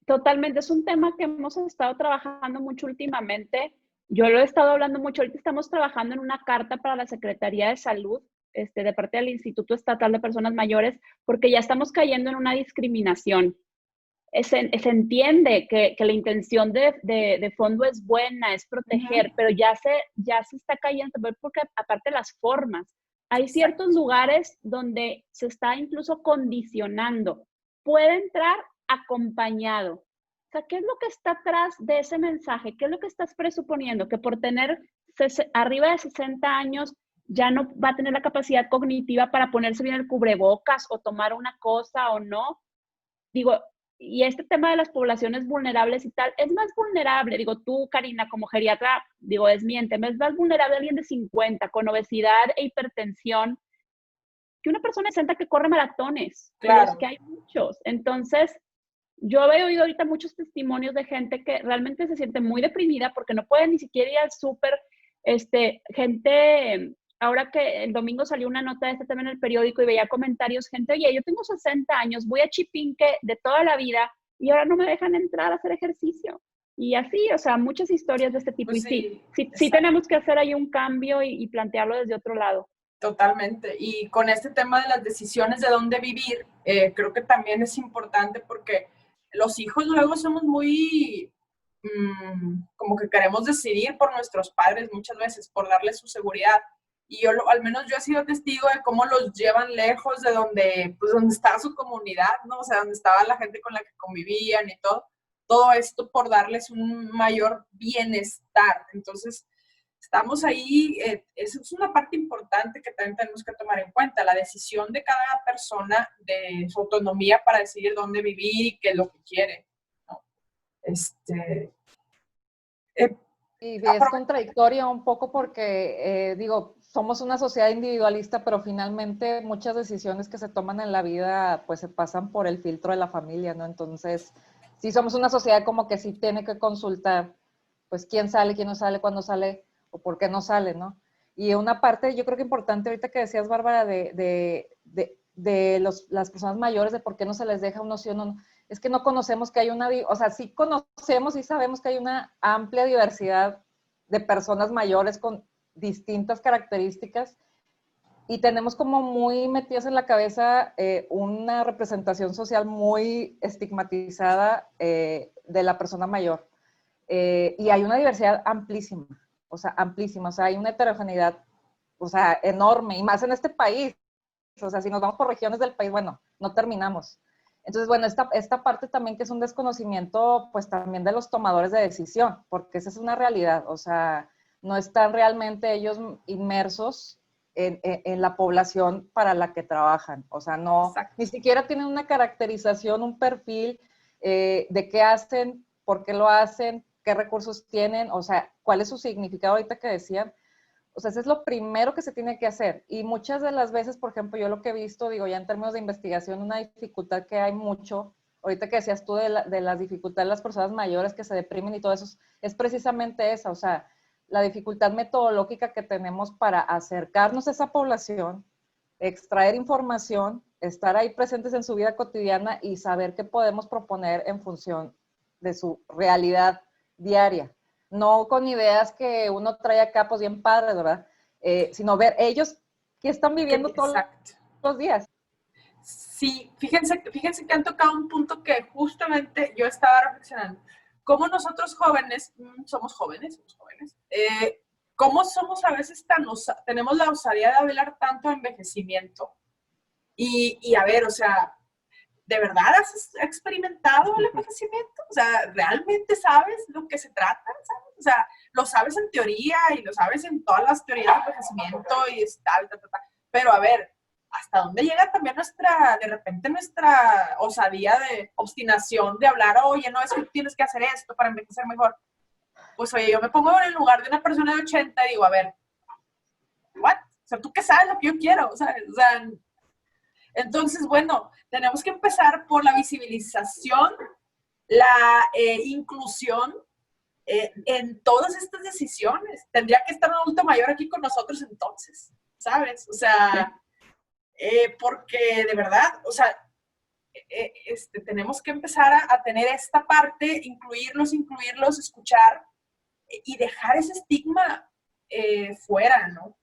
Totalmente. Es un tema que hemos estado trabajando mucho últimamente. Yo lo he estado hablando mucho. Ahorita estamos trabajando en una carta para la Secretaría de Salud, de parte del Instituto Estatal de Personas Mayores, porque ya estamos cayendo en una discriminación. Se entiende que la intención de fondo es buena, es proteger, pero ya se está cayendo, porque aparte las formas, hay ciertos lugares donde se está incluso condicionando. Puede entrar acompañado. O sea, ¿qué es lo que está atrás de ese mensaje? ¿Qué es lo que estás presuponiendo? Que por tener arriba de 60 años ya no va a tener la capacidad cognitiva para ponerse bien el cubrebocas o tomar una cosa o no. Digo, y este tema de las poblaciones vulnerables y tal, es más vulnerable, digo, tú, Karina, como geriatra, digo, desmiénteme, es más vulnerable alguien de 50 con obesidad e hipertensión que una persona de 60 que corre maratones, claro. Los que hay muchos. Entonces, yo he oído ahorita muchos testimonios de gente que realmente se siente muy deprimida porque no puede ni siquiera ir al súper, gente. Ahora que el domingo salió una nota de este tema en el periódico y veía comentarios, gente, oye, yo tengo 60 años, voy a Chipinque de toda la vida y ahora no me dejan entrar a hacer ejercicio. Y así, o sea, muchas historias de este tipo. Pues y sí tenemos que hacer ahí un cambio y plantearlo desde otro lado. Totalmente. Y con este tema de las decisiones de dónde vivir, creo que también es importante porque los hijos luego somos muy, como que queremos decidir por nuestros padres muchas veces, por darles su seguridad. Y al menos yo he sido testigo de cómo los llevan lejos de donde estaba su comunidad, ¿no? O sea, donde estaba la gente con la que convivían y todo esto por darles un mayor bienestar. Entonces, estamos ahí, eso es una parte importante que también tenemos que tomar en cuenta, la decisión de cada persona, de su autonomía para decidir dónde vivir y qué es lo que quiere, ¿no? Y es contradictorio un poco porque, digo, somos una sociedad individualista, pero finalmente muchas decisiones que se toman en la vida, pues se pasan por el filtro de la familia, ¿no? Entonces, sí somos una sociedad como que sí tiene que consultar, pues, quién sale, quién no sale, cuándo sale, o por qué no sale, ¿no? Y una parte, yo creo que importante ahorita que decías, Bárbara, las personas mayores, de por qué no se les deja una opción o no, es que no conocemos que hay o sea, sí conocemos y sabemos que hay una amplia diversidad de personas mayores con distintas características y tenemos como muy metidas en la cabeza una representación social muy estigmatizada de la persona mayor. Y hay una diversidad amplísima, o sea, hay una heterogeneidad, o sea, enorme, y más en este país. O sea, si nos vamos por regiones del país, bueno, no terminamos. Entonces, bueno, esta parte también que es un desconocimiento, pues también de los tomadores de decisión, porque esa es una realidad, o sea, no están realmente ellos inmersos en la población para la que trabajan, o sea, no, Exacto. ni siquiera tienen una caracterización, un perfil de qué hacen, por qué lo hacen, qué recursos tienen, o sea, cuál es su significado ahorita que decían. O sea, eso es lo primero que se tiene que hacer. Y muchas de las veces, por ejemplo, yo lo que he visto, digo, ya en términos de investigación, una dificultad que hay mucho, ahorita que decías tú de las dificultades de las personas mayores que se deprimen y todo eso, es precisamente esa, o sea, la dificultad metodológica que tenemos para acercarnos a esa población, extraer información, estar ahí presentes en su vida cotidiana y saber qué podemos proponer en función de su realidad diaria. No con ideas que uno trae acá, pues bien padres, ¿verdad? Sino ver ellos qué están viviendo todos Exacto. los días. Sí, fíjense que han tocado un punto que justamente yo estaba reflexionando. Cómo nosotros jóvenes, somos jóvenes, cómo somos a veces tenemos la osadía de hablar tanto de envejecimiento. Y a ver, o sea, ¿de verdad has experimentado el envejecimiento? O sea, ¿realmente sabes lo que se trata? ¿Sabes? O sea, lo sabes en teoría y lo sabes en todas las teorías de envejecimiento y tal. Pero a ver, ¿hasta dónde llega también de repente nuestra osadía de obstinación de hablar, oye, no, es que tienes que hacer esto para envejecer mejor? Pues oye, yo me pongo en el lugar de una persona de 80 y digo, a ver, ¿what? O sea, ¿tú qué sabes lo que yo quiero? ¿Sabes? O sea, entonces, bueno, tenemos que empezar por la visibilización, la inclusión en todas estas decisiones. Tendría que estar un adulto mayor aquí con nosotros entonces, ¿sabes? O sea, porque de verdad, o sea, tenemos que empezar a tener esta parte, incluirlos, escuchar y dejar ese estigma fuera, ¿no?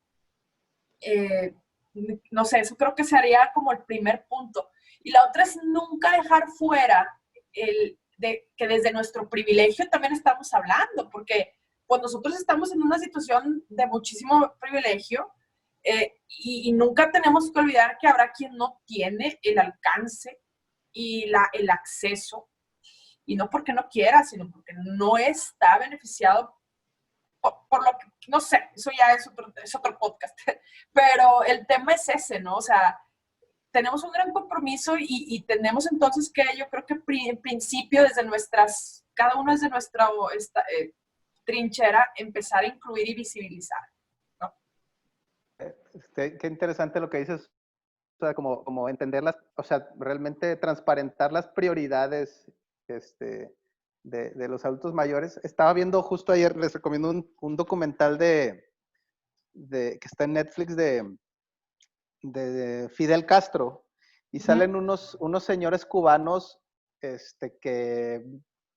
No sé, eso creo que sería como el primer punto. Y la otra es nunca dejar fuera que desde nuestro privilegio también estamos hablando, porque pues nosotros estamos en una situación de muchísimo privilegio y nunca tenemos que olvidar que habrá quien no tiene el alcance y el acceso, y no porque no quiera, sino porque no está beneficiado por lo que, no sé, eso ya es otro podcast, pero el tema es ese, ¿no? O sea, tenemos un gran compromiso y tenemos entonces que yo creo que en principio cada uno desde nuestra trinchera, empezar a incluir y visibilizar, ¿no? Qué interesante lo que dices, o sea, como entenderlas, o sea, realmente transparentar las prioridades de los adultos mayores. Estaba viendo justo ayer, les recomiendo un documental que está en Netflix de Fidel Castro, y salen unos señores cubanos que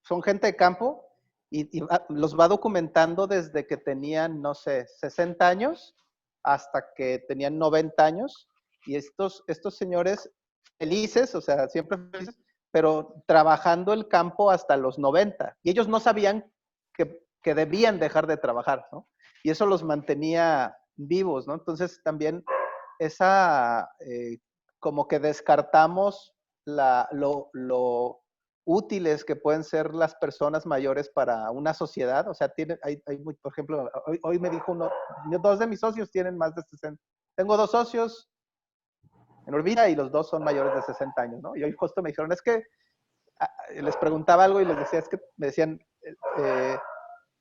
son gente de campo y los va documentando desde que tenían, no sé, 60 años hasta que tenían 90 años, y estos señores felices, o sea, siempre felices, pero trabajando el campo hasta los 90, y ellos no sabían que debían dejar de trabajar, ¿no? Y eso los mantenía vivos, ¿no? Entonces también como que descartamos lo útiles que pueden ser las personas mayores para una sociedad. O sea, por ejemplo, hoy me dijo dos de mis socios tienen más de 60. Tengo dos socios en Urbina y los dos son mayores de 60 años, ¿no? Y hoy justo me dijeron, es que les preguntaba algo y les decía, me decían,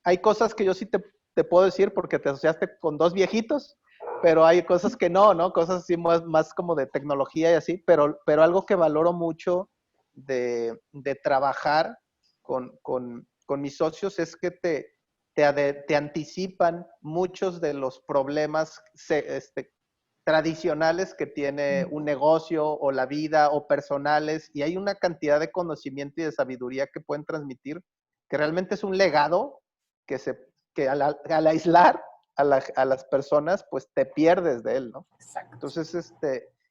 hay cosas que yo sí te puedo decir porque te asociaste con dos viejitos, pero hay cosas que no, cosas así más como de tecnología y así, pero algo que valoro mucho de trabajar con mis socios es que te anticipan muchos de los problemas tradicionales que tiene un negocio o la vida o personales, y hay una cantidad de conocimiento y de sabiduría que pueden transmitir que realmente es un legado que al aislar a las personas, pues te pierdes de él, ¿no? Exacto. Entonces,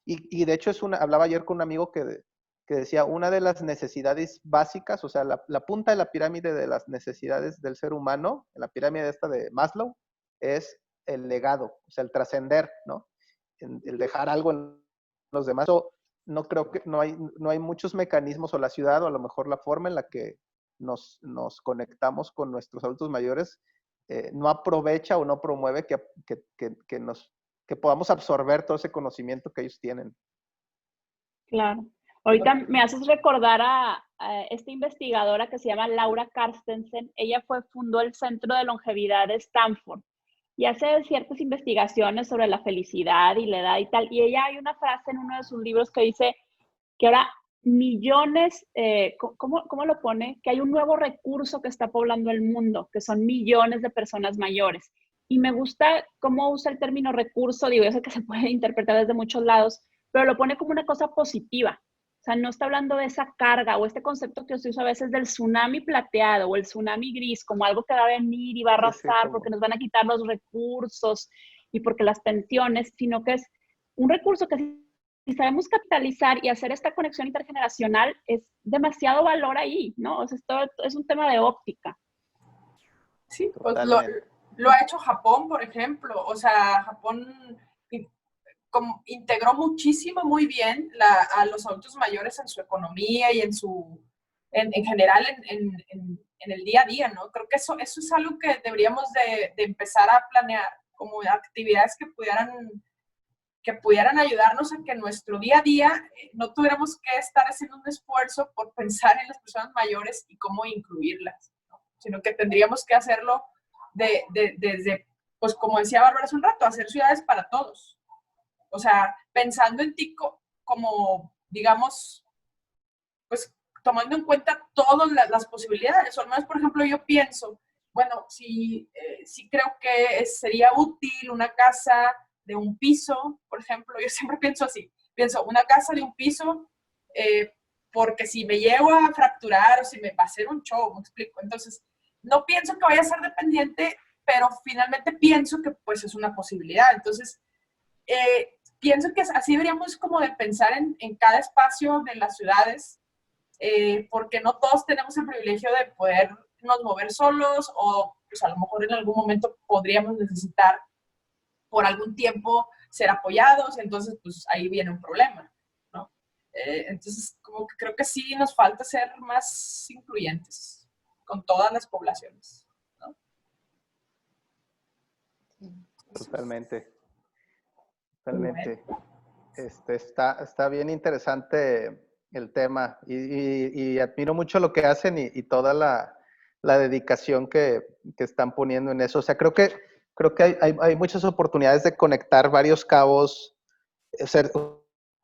y de hecho hablaba ayer con un amigo que decía, una de las necesidades básicas, o sea, la punta de la pirámide de las necesidades del ser humano, en la pirámide esta de Maslow, es el legado, o sea, el trascender, ¿no? El dejar algo en los demás. No creo que no hay muchos mecanismos, o la ciudad, o a lo mejor la forma en la que nos conectamos con nuestros adultos mayores, no aprovecha o no promueve que podamos absorber todo ese conocimiento que ellos tienen. Claro. Ahorita me haces recordar a esta investigadora que se llama Laura Carstensen. Ella fundó el Centro de Longevidad de Stanford y hace ciertas investigaciones sobre la felicidad y la edad y tal. Y ella hay una frase en uno de sus libros que dice que ahora millones, ¿cómo lo pone? Que hay un nuevo recurso que está poblando el mundo, que son millones de personas mayores. Y me gusta cómo usa el término recurso. Digo, yo sé que se puede interpretar desde muchos lados, pero lo pone como una cosa positiva. O sea, no está hablando de esa carga o este concepto que se usa a veces del tsunami plateado o el tsunami gris como algo que va a venir y va a arrasar porque nos van a quitar los recursos y porque las pensiones, sino que es un recurso que si sabemos capitalizar y hacer esta conexión intergeneracional, es demasiado valor ahí, ¿no? O sea, esto es un tema de óptica. Sí, pues lo ha hecho Japón, por ejemplo. O sea, Japón integró muchísimo, muy bien a los adultos mayores en su economía y en general en el día a día, ¿no? Creo que eso es algo que deberíamos de empezar a planear como actividades que pudieran ayudarnos a que nuestro día a día no tuviéramos que estar haciendo un esfuerzo por pensar en las personas mayores y cómo incluirlas, ¿no? Sino que tendríamos que hacerlo desde, pues como decía Bárbara hace un rato, hacer ciudades para todos. O sea, pensando en ti como, digamos, pues tomando en cuenta todas las posibilidades. O al menos, por ejemplo, yo pienso, bueno, sí creo que sería útil una casa de un piso, por ejemplo, yo siempre pienso así, pienso una casa de un piso, porque si me llego a fracturar o si me va a hacer un show, me explico. Entonces, no pienso que vaya a ser dependiente, pero finalmente pienso que pues es una posibilidad. Entonces, pienso que así deberíamos como de pensar en cada espacio de las ciudades, porque no todos tenemos el privilegio de podernos mover solos o pues a lo mejor en algún momento podríamos necesitar por algún tiempo ser apoyados, entonces pues ahí viene un problema, ¿no? Entonces como que creo que sí nos falta ser más incluyentes con todas las poblaciones, ¿no? Totalmente. Está bien interesante el tema y admiro mucho lo que hacen y toda la dedicación que están poniendo en eso. O sea, creo que hay muchas oportunidades de conectar varios cabos. O sea,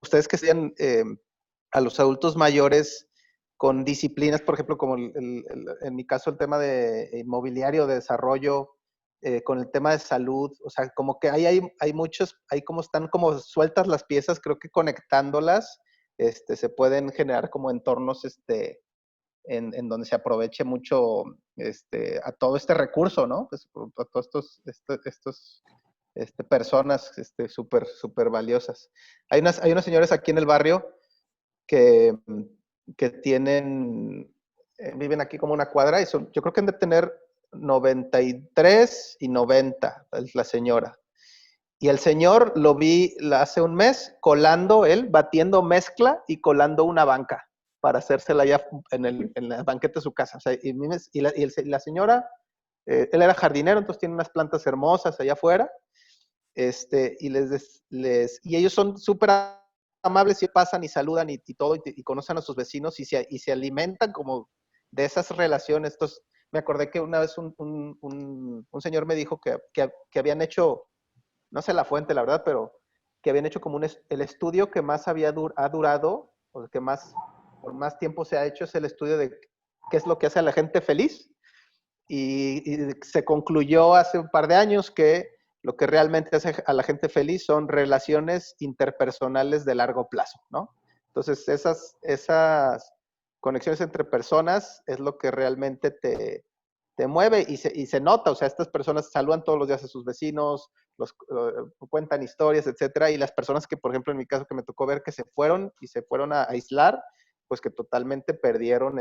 ustedes que estudian a los adultos mayores con disciplinas, por ejemplo, como en mi caso el tema de inmobiliario, de desarrollo, con el tema de salud, o sea, como que hay muchos, hay como están como sueltas las piezas, creo que conectándolas, se pueden generar como entornos, en donde se aproveche mucho, a todo este recurso, ¿no? Pues, a todos estos personas, súper valiosas. Hay unas señoras aquí en el barrio que viven aquí como una cuadra y yo creo que han de tener 93 y 90, es la señora. Y el señor lo vi hace un mes batiendo mezcla y colando una banca para hacérsela ya en la banqueta de su casa. O sea, la señora, él era jardinero, entonces tiene unas plantas hermosas allá afuera, y ellos son súper amables y pasan y saludan y todo, y conocen a sus vecinos y se alimentan como de esas relaciones. Entonces, me acordé que una vez un señor me dijo que habían hecho, no sé la fuente, la verdad, pero que habían hecho como el estudio que más ha durado, o que por más tiempo se ha hecho, es el estudio de qué es lo que hace a la gente feliz. Y se concluyó hace un par de años que lo que realmente hace a la gente feliz son relaciones interpersonales de largo plazo, ¿no? Entonces, esas conexiones entre personas es lo que realmente te mueve y se nota. O sea, estas personas saludan todos los días a sus vecinos, cuentan historias, etcétera, y las personas que, por ejemplo, en mi caso que me tocó ver que se fueron a aislar, pues que totalmente perdieron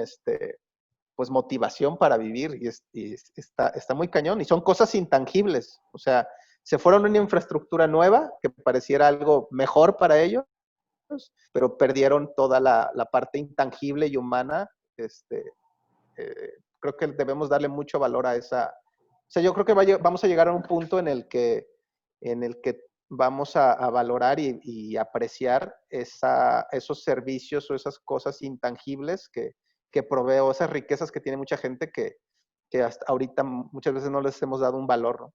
pues motivación para vivir y está muy cañón y son cosas intangibles. O sea, se fueron a una infraestructura nueva que pareciera algo mejor para ellos pero perdieron toda la parte intangible y humana. Creo que debemos darle mucho valor a esa. O sea, yo creo que vamos a llegar a un punto en el que vamos a valorar y apreciar esos servicios o esas cosas intangibles que provee, o esas riquezas que tiene mucha gente que hasta ahorita muchas veces no les hemos dado un valor, ¿no?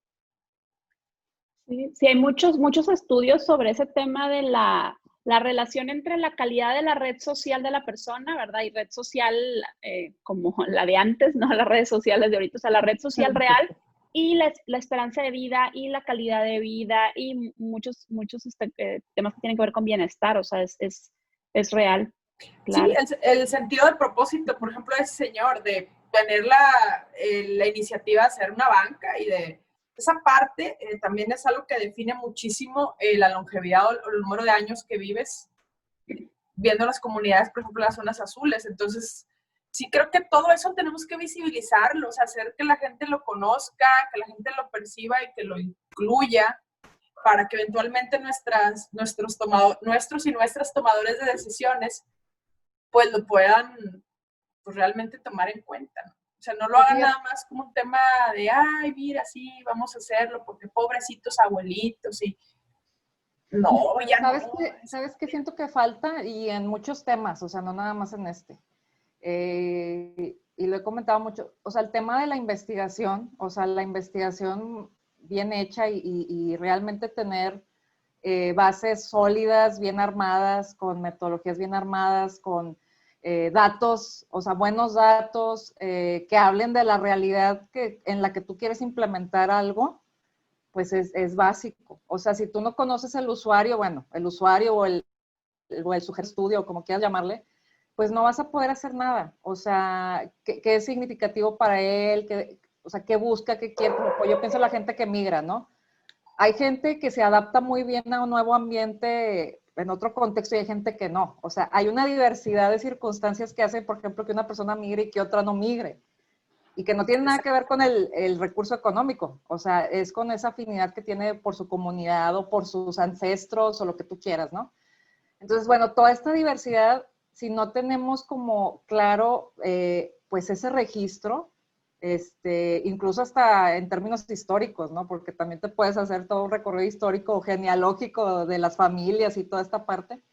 Sí, sí, hay muchos estudios sobre ese tema de la relación entre la calidad de la red social de la persona, ¿verdad? Y red social como la de antes, no las redes sociales de ahorita, o sea, la red social real y la esperanza de vida y la calidad de vida y muchos temas que tienen que ver con bienestar, o sea, es real, claro. Sí, el sentido del propósito, por ejemplo, de ese señor, de tener la iniciativa de hacer una banca y de esa parte también es algo que define muchísimo la longevidad o el número de años que vives viendo las comunidades, por ejemplo, las zonas azules. Entonces, sí creo que todo eso tenemos que visibilizarlo, o sea, hacer que la gente lo conozca, que la gente lo perciba y que lo incluya para que eventualmente nuestros y nuestras tomadores de decisiones pues lo puedan pues, realmente tomar en cuenta, ¿no? O sea, no lo hagan nada más como un tema de, ay, mira, sí, vamos a hacerlo, porque pobrecitos abuelitos y no, ya ¿Sabes no. ¿Sabes qué siento que falta? Y en muchos temas, o sea, no nada más en este. Y lo he comentado mucho, o sea, el tema de la investigación, o sea, la investigación bien hecha y realmente tener bases sólidas, bien armadas, con metodologías bien armadas, con datos, o sea, buenos datos que hablen de la realidad en la que tú quieres implementar algo, pues es básico. O sea, si tú no conoces el usuario, bueno, el usuario o el sugerestudio, como quieras llamarle, pues no vas a poder hacer nada. O sea, ¿qué es significativo para él? O sea, ¿qué busca? ¿Qué quiere? Pues yo pienso en la gente que migra, ¿no? Hay gente que se adapta muy bien a un nuevo ambiente en otro contexto y hay gente que no. O sea, hay una diversidad de circunstancias que hacen, por ejemplo, que una persona migre y que otra no migre. Y que no tiene nada que ver con el recurso económico. O sea, es con esa afinidad que tiene por su comunidad o por sus ancestros o lo que tú quieras, ¿no? Entonces, bueno, toda esta diversidad, si no tenemos como claro, pues ese registro, incluso hasta en términos históricos, ¿no? Porque también te puedes hacer todo un recorrido histórico genealógico de las familias y toda esta parte,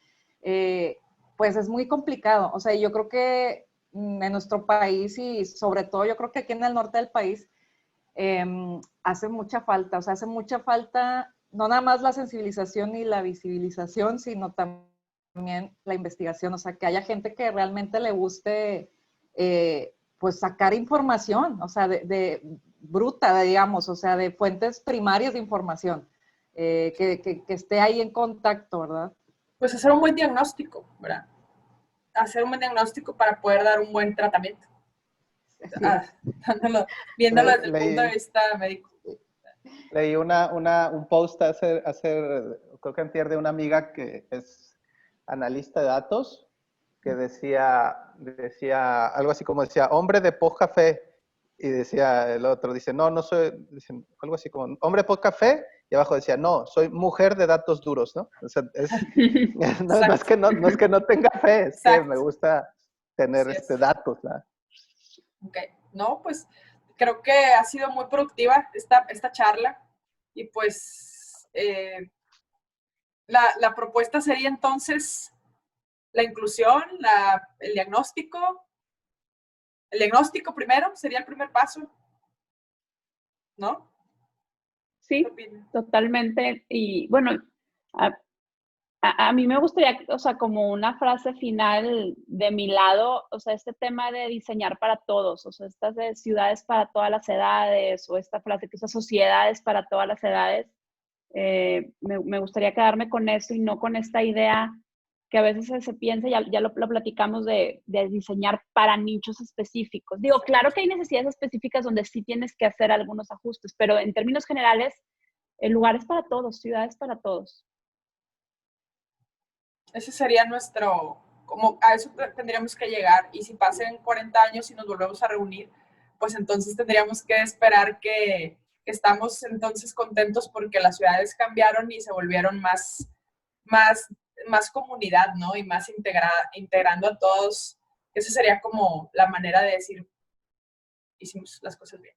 pues es muy complicado. O sea, yo creo que en nuestro país y sobre todo yo creo que aquí en el norte del país hace mucha falta, o sea, hace mucha falta no nada más la sensibilización y la visibilización, sino también la investigación, o sea, que haya gente que realmente le guste pues sacar información, o sea, de bruta, digamos, o sea, de fuentes primarias de información, que esté ahí en contacto, ¿verdad? Pues hacer un buen diagnóstico, ¿verdad? Hacer un buen diagnóstico para poder dar un buen tratamiento. Viéndolo desde el punto de vista médico. Leí un post creo que antier, de una amiga que es analista de datos, que decía algo así como decía, hombre de poca fe, y decía el otro, dice, no soy, dicen, algo así como, hombre de poca fe, y abajo decía, no, soy mujer de datos duros, ¿no? O sea, no es que no tenga fe, es que me gusta tener datos, ¿no? Ok, no, pues creo que ha sido muy productiva esta charla y pues la propuesta sería entonces la inclusión, el diagnóstico. El diagnóstico primero sería el primer paso, ¿no? Sí, totalmente. Y bueno, a mí me gustaría, o sea, como una frase final de mi lado, o sea, este tema de diseñar para todos, o sea, estas de ciudades para todas las edades, o esta frase que usa sociedades para todas las edades, me gustaría quedarme con eso y no con esta idea que a veces se piensa, ya lo platicamos, de diseñar para nichos específicos. Digo, claro que hay necesidades específicas donde sí tienes que hacer algunos ajustes, pero en términos generales, el lugar es para todos, ciudades para todos. Ese sería como a eso tendríamos que llegar. Y si pasen 40 años y nos volvemos a reunir, pues entonces tendríamos que esperar que estamos entonces contentos porque las ciudades cambiaron y se volvieron más más comunidad, ¿no? Y más integrando a todos. Esa sería como la manera de decir, hicimos las cosas bien.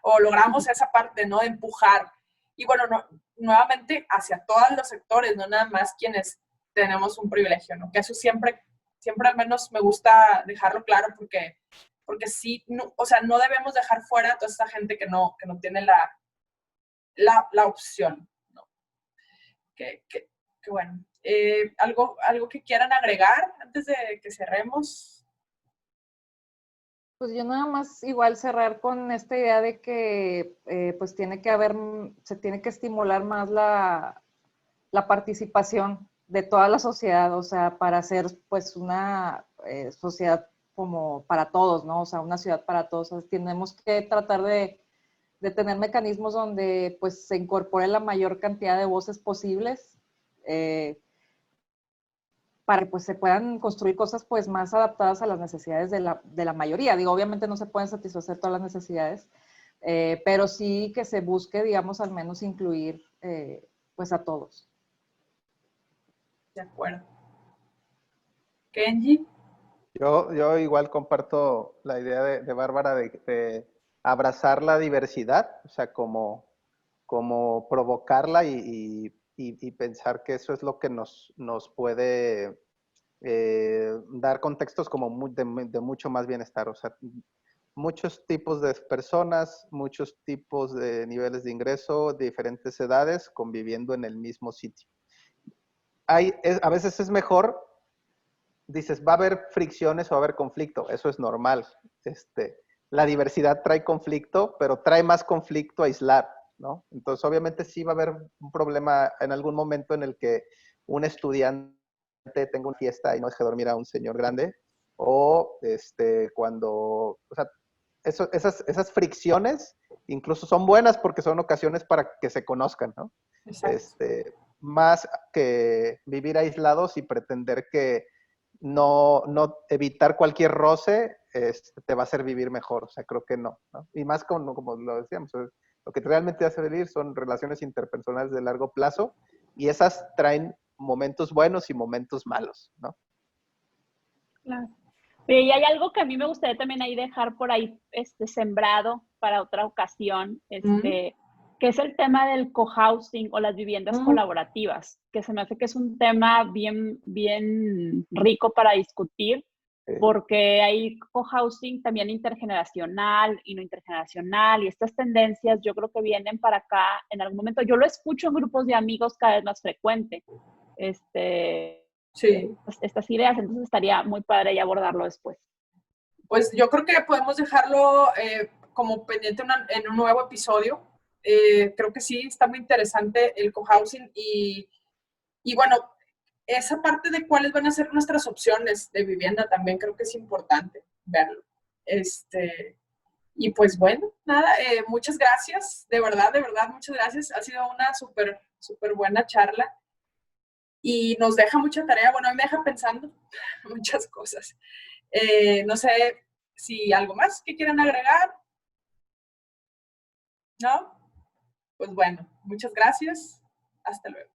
O logramos esa parte, ¿no? De empujar. Y bueno, nuevamente hacia todos los sectores, no nada más quienes tenemos un privilegio, ¿no? Que eso siempre al menos me gusta dejarlo claro porque sí, no, o sea, no debemos dejar fuera a toda esta gente que no tiene la opción, ¿no? Que bueno. ¿Algo que quieran agregar antes de que cerremos? Pues yo nada más igual cerrar con esta idea de que pues se tiene que estimular más la participación de toda la sociedad, o sea, para hacer pues una sociedad como para todos, ¿no? O sea, una ciudad para todos. O sea, tenemos que tratar de tener mecanismos donde pues se incorpore la mayor cantidad de voces posibles para que pues se puedan construir cosas pues más adaptadas a las necesidades de la mayoría. Digo, obviamente no se pueden satisfacer todas las necesidades, pero sí que se busque, digamos, al menos incluir pues a todos. De acuerdo. Kenji. Yo igual comparto la idea de Bárbara de abrazar la diversidad, o sea, como provocarla y pensar que eso es lo que nos puede dar contextos como de mucho más bienestar. O sea, muchos tipos de personas, muchos tipos de niveles de ingreso, diferentes edades, conviviendo en el mismo sitio. A veces es mejor, dices, va a haber fricciones o va a haber conflicto, eso es normal. La diversidad trae conflicto, pero trae más conflicto aislar, ¿no? Entonces, obviamente sí va a haber un problema en algún momento en el que un estudiante tenga una fiesta y no deje dormir a un señor grande, o cuando, o sea, esas fricciones incluso son buenas porque son ocasiones para que se conozcan, ¿no? Exacto. Más que vivir aislados y pretender que no evitar cualquier roce te va a hacer vivir mejor. O sea, creo que no, ¿no? Y más como lo decíamos, lo que realmente hace vivir son relaciones interpersonales de largo plazo y esas traen momentos buenos y momentos malos, ¿no? Claro. Y hay algo que a mí me gustaría también ahí dejar por ahí sembrado para otra ocasión, que es el tema del cohousing o las viviendas colaborativas, que se me hace que es un tema bien, bien rico para discutir, porque hay cohousing también intergeneracional y no intergeneracional, y estas tendencias yo creo que vienen para acá en algún momento. Yo lo escucho en grupos de amigos cada vez más frecuente. Sí. Estas ideas, entonces estaría muy padre y abordarlo después. Pues yo creo que podemos dejarlo como pendiente en un nuevo episodio. Creo que sí, está muy interesante el cohousing y bueno, esa parte de cuáles van a ser nuestras opciones de vivienda también creo que es importante verlo. Y pues bueno, nada, muchas gracias, de verdad, muchas gracias. Ha sido una súper, súper buena charla y nos deja mucha tarea. Bueno, a mí me deja pensando muchas cosas. No sé si algo más que quieran agregar. ¿No? Pues bueno, muchas gracias. Hasta luego.